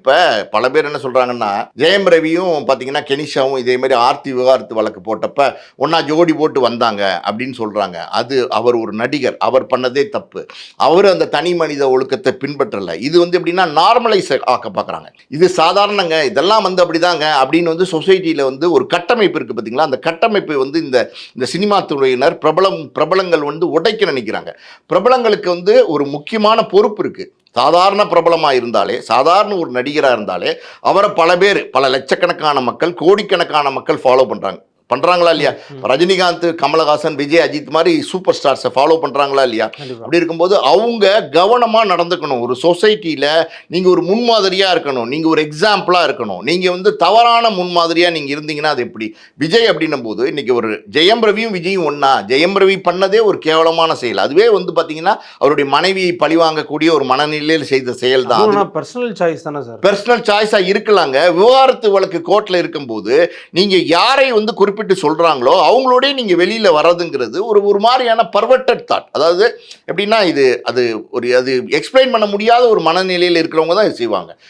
இப்ப பல பேர் என்ன சொல்றாங்கன்னா, ஜெயம் ரவியும் பாத்தீங்கன்னா கெனிஷாவும் இதே மாதிரி ஆர்த்தி விவாகரத்து வழக்கு போட்டப்ப ஒன்னா ஜோடி போட்டு வந்தாங்க அப்படின்னு சொல்றாங்க. அது அவர் ஒரு நடிகர், அவர் பண்ணதே தப்பு. அவர் அந்த தனி மனித ஒழுக்கத்தை பின்பற்றல. இது எப்படின்னா நார்மலைஸ் ஆக்க பாக்குறாங்க. இது சாதாரணங்க, இதெல்லாம் அப்படிதாங்க அப்படின்னு சொசைட்டில ஒரு கட்டமைப்பு இருக்கு பாத்தீங்களா, அந்த கட்டமைப்பு இந்த இந்த சினிமா துறையினர் பிரபலங்கள் உடைக்க நினைக்கிறாங்க. பிரபலங்களுக்கு ஒரு முக்கியமான பொறுப்பு இருக்கு. சாதாரண பிரபலமா இருந்தாலே, சாதாரண ஒரு நடிகரா இருந்தாலே, அவரை பல பேர், பல லட்சக்கணக்கான மக்கள், கோடிக்கணக்கான மக்கள் ஃபாலோ பண்றாங்களா இல்லையா? ரஜினிகாந்த், கமலஹாசன், விஜய், அஜித் மாதிரி சூப்பர் ஸ்டார்ஸை ஃபாலோ பண்றாங்களா இல்லையா? அப்படி இருக்கும்போது அவங்க கவனமா நடந்துக்கணும். ஒரு சொசைட்டில நீங்க ஒரு முன்மாதிரியா இருக்கணும், நீங்க ஒரு எக்ஸாம்பிளா இருக்கணும். நீங்க தவறான முன்மாதிரியா நீங்க இருந்தீங்கன்னா அது எப்படி? விஜய் அப்படின்னும் போது இன்னைக்கு ஒரு ஜெயம் ரவியும் விஜயும் ஒன்னா, ஜெயம் ரவி பண்ணதே ஒரு கேவலமான செயல். அதுவே பாத்தீங்கன்னா அவருடைய மனைவியை பழிவாங்கக்கூடிய ஒரு மனநிலையில் செய்த செயல் தான். பர்சனல் சாய்ஸ் தானே சார். பர்சனல் சாய்ஸா இருக்கலாங்க. விவாகரத்து வழக்கு கோர்ட்ல இருக்கும்போது நீங்க யாரை குறிப்பிட்டு சொல்றாங்களோ அவங்களோட நீங்க வெளியில வர்றதுங்கிறது ஒரு மாதிரியான பர்வர்டட் தாட். அதாவது எப்படின்னா அது எக்ஸ்பிளைன் பண்ண முடியாத ஒரு மனநிலையில் இருக்கிறவங்க தான் செய்வாங்க.